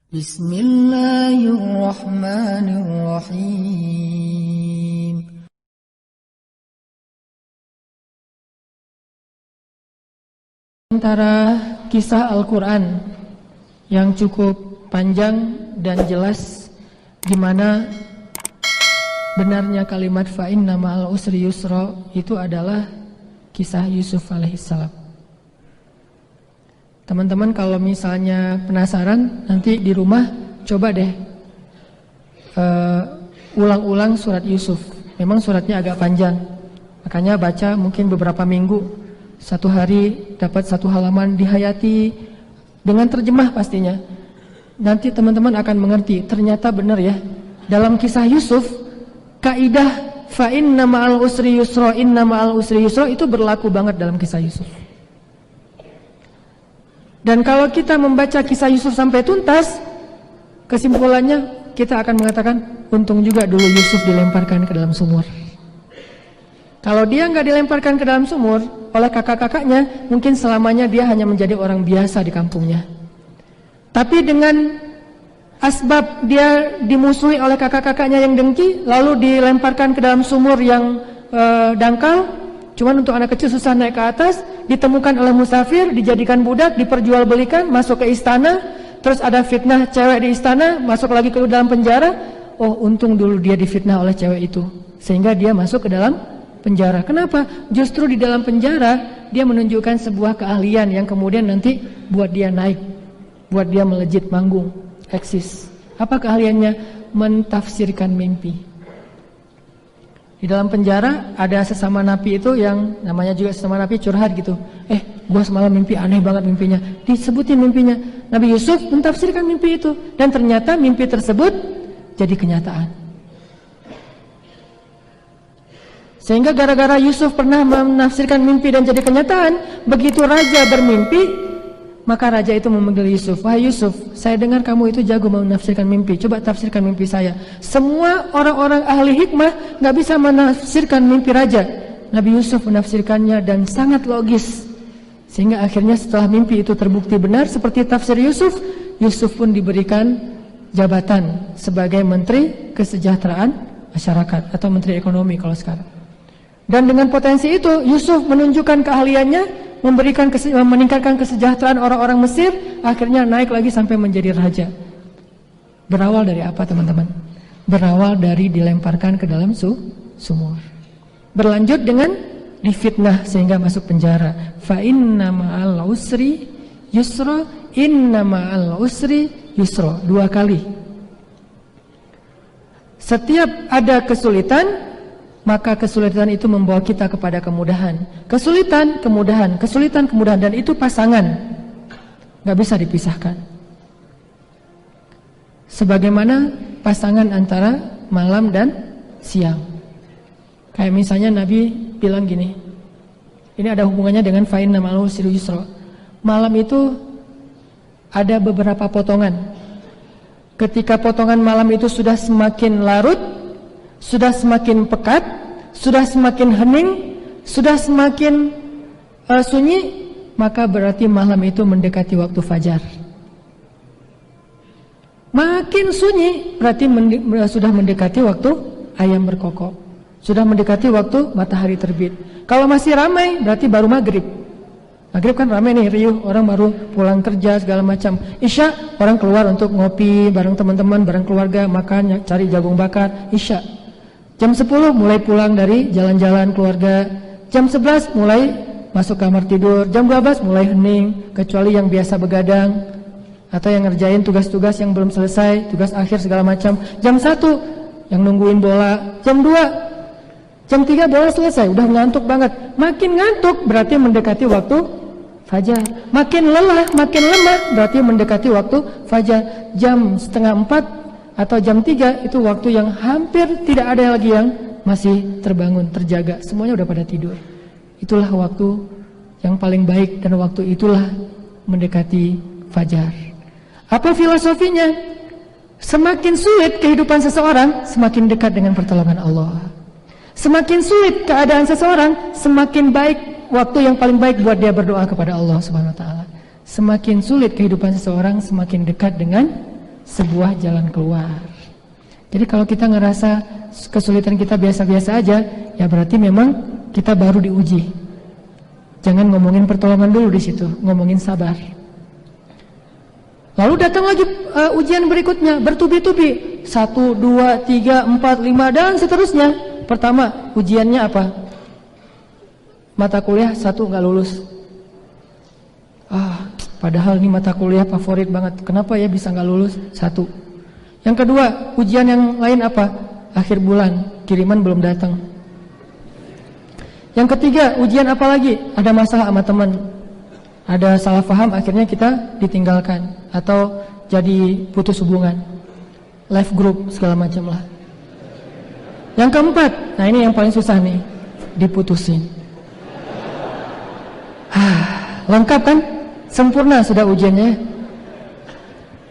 Bismillahirrahmanirrahim. Antara kisah Al-Quran yang cukup panjang dan jelas, di mana benarnya kalimat fa inna ma'al usri yusra itu adalah kisah Yusuf alaihissalam. Teman-teman kalau misalnya penasaran, nanti di rumah coba deh ulang-ulang surat Yusuf. Memang suratnya agak panjang, makanya baca mungkin beberapa minggu, satu hari dapat satu halaman, dihayati dengan terjemah pastinya. Nanti teman-teman akan mengerti, ternyata benar ya, dalam kisah Yusuf kaidah fa inna ma'al usri yusra, inna ma'al usri yusra itu berlaku banget dalam kisah Yusuf. Dan kalau kita membaca kisah Yusuf sampai tuntas, kesimpulannya kita akan mengatakan untung juga dulu Yusuf dilemparkan ke dalam sumur. Kalau dia nggak dilemparkan ke dalam sumur oleh kakak-kakaknya, mungkin selamanya dia hanya menjadi orang biasa di kampungnya. Tapi dengan asbab dia dimusuhi oleh kakak-kakaknya yang dengki, lalu dilemparkan ke dalam sumur yang dangkal. Cuman untuk anak kecil susah naik ke atas, ditemukan oleh musafir, dijadikan budak, diperjualbelikan, masuk ke istana, terus ada fitnah cewek di istana, masuk lagi ke dalam penjara. Oh, untung dulu dia difitnah oleh cewek itu, sehingga dia masuk ke dalam penjara. Kenapa? Justru di dalam penjara dia menunjukkan sebuah keahlian yang kemudian nanti buat dia naik, buat dia melejit manggung, eksis. Apa keahliannya? Mentafsirkan mimpi. Di dalam penjara ada sesama napi itu yang namanya juga sesama napi curhat gitu. Gua semalam mimpi aneh banget mimpinya. Disebutin mimpinya. Nabi Yusuf mentafsirkan mimpi itu, dan ternyata mimpi tersebut jadi kenyataan. Sehingga gara-gara Yusuf pernah menafsirkan mimpi dan jadi kenyataan, begitu raja bermimpi, maka raja itu memanggil Yusuf. Wahai Yusuf, saya dengar kamu itu jago menafsirkan mimpi. Coba tafsirkan mimpi saya. Semua orang-orang ahli hikmah gak bisa menafsirkan mimpi raja. Nabi Yusuf menafsirkannya dan sangat logis. Sehingga akhirnya setelah mimpi itu terbukti benar seperti tafsir Yusuf, Yusuf pun diberikan jabatan sebagai Menteri Kesejahteraan Masyarakat atau Menteri Ekonomi kalau sekarang. Dan dengan potensi itu, Yusuf menunjukkan keahliannya, meningkatkan kesejahteraan orang-orang Mesir, akhirnya naik lagi sampai menjadi raja. Berawal dari apa teman-teman? Berawal dari dilemparkan ke dalam sumur. Berlanjut dengan difitnah sehingga masuk penjara. Fa inna ma'al usri yusra, inna ma'al usri yusra. 2 kali. Setiap ada kesulitan, maka kesulitan itu membawa kita kepada kemudahan. Kesulitan, kemudahan, kesulitan, kemudahan. Dan itu pasangan, gak bisa dipisahkan. Sebagaimana pasangan antara malam dan siang. Kayak misalnya Nabi bilang gini, ini ada hubungannya dengan fa inna ma'al usri yusra. Malam itu ada beberapa potongan. Ketika potongan malam itu sudah semakin larut, sudah semakin pekat, sudah semakin hening, sudah semakin sunyi, maka berarti malam itu mendekati waktu fajar. Makin sunyi berarti sudah mendekati waktu ayam berkokok, sudah mendekati waktu matahari terbit. Kalau masih ramai berarti baru maghrib. Maghrib kan ramai nih, riuh, orang baru pulang kerja segala macam. Isya orang keluar untuk ngopi bareng teman-teman, bareng keluarga, makan, cari jagung bakar. Isya jam 10 mulai pulang dari jalan-jalan keluarga. Jam 11 mulai masuk kamar tidur. Jam 12 mulai hening, kecuali yang biasa begadang atau yang ngerjain tugas-tugas yang belum selesai, tugas akhir segala macam. Jam 1 yang nungguin bola. Jam 2, jam 3 bola selesai, udah ngantuk banget. Makin ngantuk berarti mendekati waktu fajar. Makin lelah, makin lemah berarti mendekati waktu fajar. Jam 3:30 atau jam 3 itu waktu yang hampir tidak ada lagi yang masih terbangun, terjaga. Semuanya udah pada tidur. Itulah waktu yang paling baik, dan waktu itulah mendekati fajar. Apa filosofinya? Semakin sulit kehidupan seseorang, semakin dekat dengan pertolongan Allah. Semakin sulit keadaan seseorang, semakin baik waktu yang paling baik buat dia berdoa kepada Allah Subhanahu wa taala. Semakin sulit kehidupan seseorang, semakin dekat dengan sebuah jalan keluar. Jadi kalau kita ngerasa kesulitan kita biasa-biasa aja, ya berarti memang kita baru diuji. Jangan ngomongin pertolongan dulu di situ, ngomongin sabar. Lalu datang lagi ujian berikutnya, bertubi-tubi, 1, 2, 3, 4, 5 dan seterusnya. Pertama, ujiannya apa? Mata kuliah 1 nggak lulus. Padahal ini mata kuliah favorit banget. Kenapa ya bisa nggak lulus? 1. Yang kedua, ujian yang lain apa? Akhir bulan, kiriman belum datang. Yang ketiga, ujian apa lagi? Ada masalah sama teman, ada salah paham, akhirnya kita ditinggalkan atau jadi putus hubungan, live group segala macam lah. Yang keempat, nah ini yang paling susah nih, diputusin. Lengkap kan? Sempurna sudah ujiannya.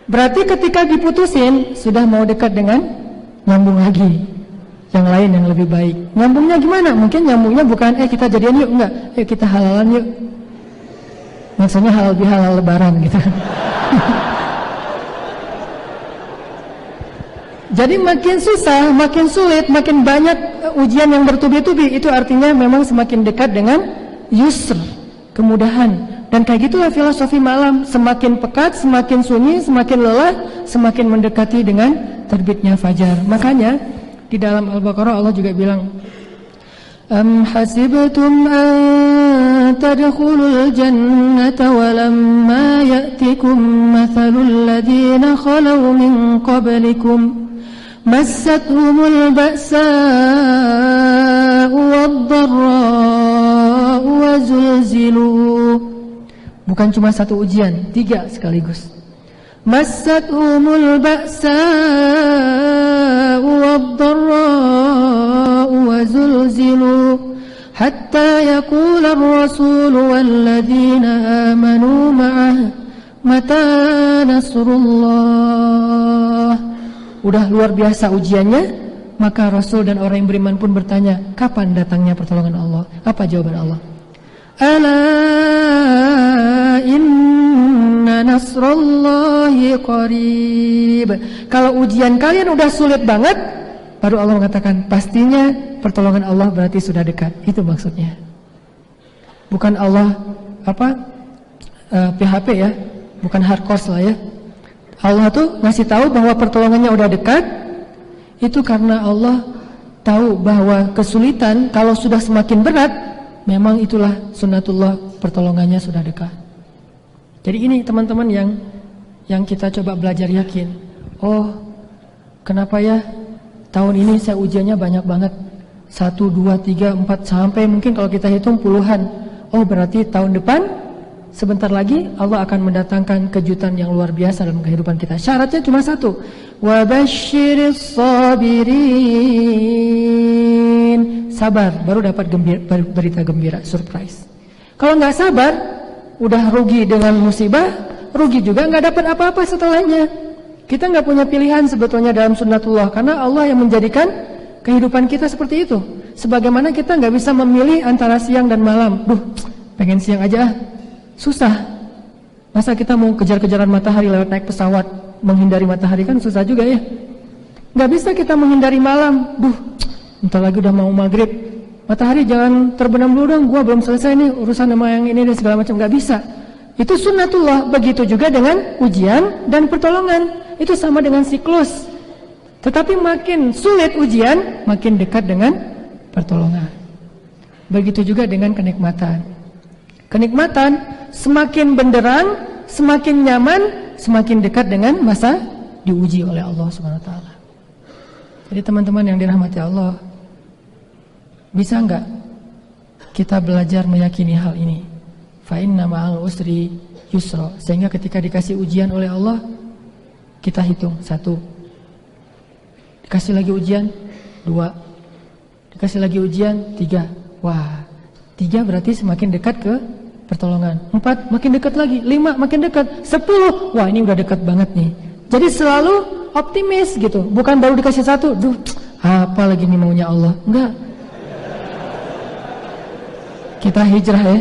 Berarti ketika diputusin sudah mau dekat dengan nyambung lagi yang lain yang lebih baik. Nyambungnya gimana? Mungkin nyambungnya bukan kita jadian yuk, enggak, kita halalan yuk. Maksudnya halal bihalal lebaran gitu. Jadi makin susah, makin sulit, makin banyak ujian yang bertubi-tubi, itu artinya memang semakin dekat dengan yusr, kemudahan. Dan kayak gitulah filosofi malam, semakin pekat, semakin sunyi, semakin lelah, semakin mendekati dengan terbitnya fajar. Makanya di dalam Al-Baqarah Allah juga bilang, Am hasibtum an tadkhulul jannata walamma ya'tikum mathalul ladina khalaw min qablikum massathumul ba'sa'u wad-dharra'u wa zulzilu. Bukan cuma 1 ujian, 3 sekaligus. Massathumul ba'sa'u wad-dharra'u wa zulzilu hatta yaqula ar-rasulu walladzina amanu ma'ah mata nasrullah. Udah luar biasa ujiannya, maka Rasul dan orang yang beriman pun bertanya, kapan datangnya pertolongan Allah? Apa jawaban Allah? Ala inna nasrallahi qarib. Kalau ujian kalian udah sulit banget, baru Allah mengatakan pastinya pertolongan Allah berarti sudah dekat. Itu maksudnya. Bukan Allah PHP ya, bukan hardcore lah ya. Allah tuh ngasih tahu bahwa pertolongannya udah dekat. Itu karena Allah tahu bahwa kesulitan kalau sudah semakin berat, memang itulah sunnatullah, pertolongannya sudah dekat. Jadi ini teman-teman yang kita coba belajar yakin. Oh, kenapa ya tahun ini saya ujiannya banyak banget. 1, 2, 3, 4 sampai mungkin kalau kita hitung puluhan. Oh, berarti tahun depan sebentar lagi Allah akan mendatangkan kejutan yang luar biasa dalam kehidupan kita. Syaratnya cuma 1. Wa basyiris sabirin. Sabar, baru dapat berita gembira, surprise. Kalau nggak sabar, udah rugi dengan musibah, rugi juga nggak dapat apa-apa setelahnya. Kita nggak punya pilihan sebetulnya dalam sunnatullah, karena Allah yang menjadikan kehidupan kita seperti itu. Sebagaimana kita nggak bisa memilih antara siang dan malam. Pengen siang aja, susah. Masa kita mau kejar-kejaran matahari lewat naik pesawat, menghindari matahari kan susah juga ya. Nggak bisa kita menghindari malam. Bentar lagi udah mau maghrib, matahari jangan terbenam dulu dong, gua belum selesai nih urusan sama yang ini dan segala macam. Nggak bisa. Itu sunnatullah. Begitu juga dengan ujian dan pertolongan. Itu sama dengan siklus. Tetapi makin sulit ujian, makin dekat dengan pertolongan. Begitu juga dengan kenikmatan. Kenikmatan semakin benderang, semakin nyaman, semakin dekat dengan masa diuji oleh Allah Subhanahu wa taala. Jadi teman-teman yang dirahmati Allah, bisa enggak kita belajar meyakini hal ini? Fa inna ma'al usri yusra. Sehingga ketika dikasih ujian oleh Allah, kita hitung 1. Dikasih lagi ujian 2. Dikasih lagi ujian 3. Wah, 3 berarti semakin dekat ke pertolongan. 4 makin dekat lagi. 5 makin dekat. 10, wah ini udah dekat banget nih. Jadi selalu optimis gitu. Bukan baru dikasih 1, apa lagi nih maunya Allah. Enggak. Kita hijrah ya.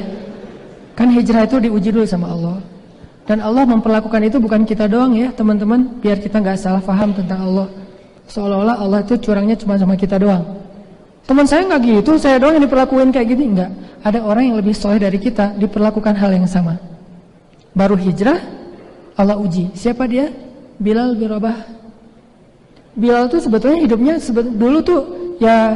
Kan hijrah itu diuji dulu sama Allah. Dan Allah memperlakukan itu bukan kita doang ya teman-teman, biar kita nggak salah paham tentang Allah. Seolah-olah Allah itu curangnya cuma sama kita doang. Teman saya nggak gitu, saya doang yang diperlakuin kayak gini. Enggak, ada orang yang lebih soleh dari kita diperlakukan hal yang sama. Baru hijrah, Allah uji. Siapa dia? Bilal bin Rabah. Bilal tuh sebetulnya hidupnya dulu tuh ya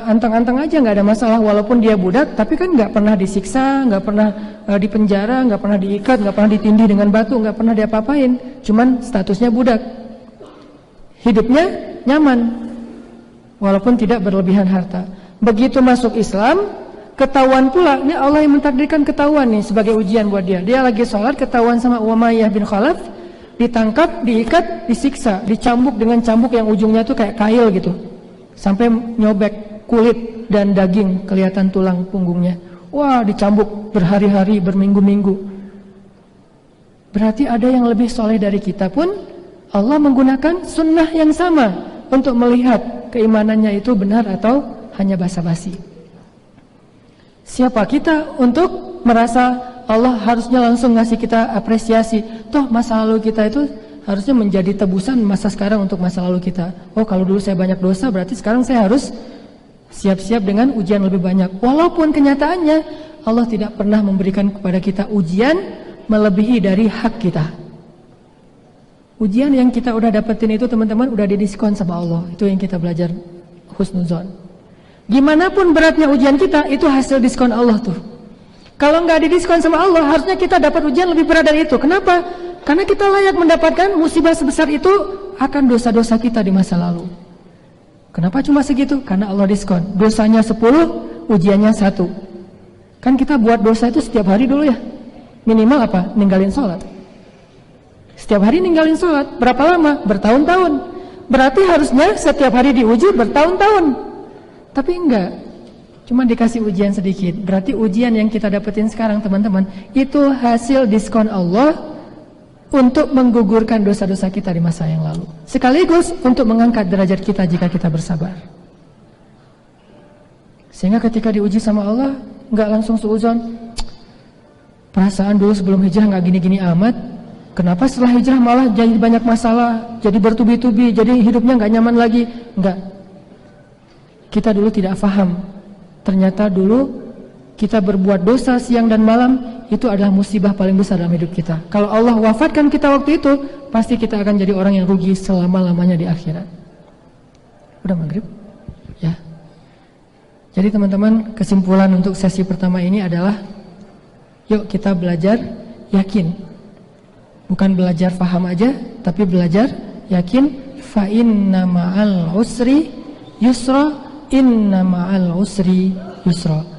anteng-anteng aja, nggak ada masalah. Walaupun dia budak, tapi kan nggak pernah disiksa, nggak pernah dipenjara, nggak pernah diikat, nggak pernah ditindih dengan batu, nggak pernah diapa-apain. Cuman statusnya budak. Hidupnya nyaman, walaupun tidak berlebihan harta. Begitu masuk Islam, ketahuan pula. Ini Allah yang mentakdirkan ketahuan nih sebagai ujian buat dia. Dia lagi sholat, ketahuan sama Umayyah bin Khalaf, ditangkap, diikat, disiksa, dicambuk dengan cambuk yang ujungnya tuh kayak kail gitu. Sampai nyobek kulit dan daging, kelihatan tulang punggungnya. Wah, dicambuk berhari-hari, berminggu-minggu. Berarti ada yang lebih soleh dari kita pun Allah menggunakan sunnah yang sama untuk melihat keimanannya itu benar atau hanya basa-basi. Siapa kita untuk merasa Allah harusnya langsung ngasih kita apresiasi? Toh masa lalu kita itu harusnya menjadi tebusan masa sekarang untuk masa lalu kita. Oh, kalau dulu saya banyak dosa, berarti sekarang saya harus siap-siap dengan ujian lebih banyak. Walaupun kenyataannya Allah tidak pernah memberikan kepada kita ujian melebihi dari hak kita. Ujian yang kita udah dapetin itu teman-teman udah didiskon sama Allah. Itu yang kita belajar husnuzon. Gimana pun beratnya ujian kita, itu hasil diskon Allah tuh. Kalau nggak didiskon sama Allah, harusnya kita dapat ujian lebih berat dari itu. Kenapa? Karena kita layak mendapatkan musibah sebesar itu akan dosa-dosa kita di masa lalu. Kenapa cuma segitu? Karena Allah diskon. Dosanya 10, ujiannya 1. Kan kita buat dosa itu setiap hari dulu ya. Minimal apa? Ninggalin sholat. Setiap hari ninggalin sholat. Berapa lama? Bertahun-tahun. Berarti harusnya setiap hari diuji bertahun-tahun. Tapi enggak. Cuma dikasih ujian sedikit. Berarti ujian yang kita dapetin sekarang teman-teman, itu hasil diskon Allah untuk menggugurkan dosa-dosa kita di masa yang lalu. Sekaligus untuk mengangkat derajat kita jika kita bersabar. Sehingga ketika diuji sama Allah, enggak langsung suuzon. Perasaan dulu sebelum hijrah enggak gini-gini amat. Kenapa setelah hijrah malah jadi banyak masalah, jadi bertubi-tubi, jadi hidupnya enggak nyaman lagi? Enggak. Kita dulu tidak paham. Ternyata dulu kita berbuat dosa siang dan malam, itu adalah musibah paling besar dalam hidup kita. Kalau Allah wafatkan kita waktu itu, pasti kita akan jadi orang yang rugi selama-lamanya di akhirat. Udah maghrib? Ya. Jadi teman-teman, kesimpulan untuk sesi pertama ini adalah, yuk kita belajar yakin. Bukan belajar paham aja, tapi belajar yakin. Fa inna ma'al usri yusra, inna ma'al usri yusra.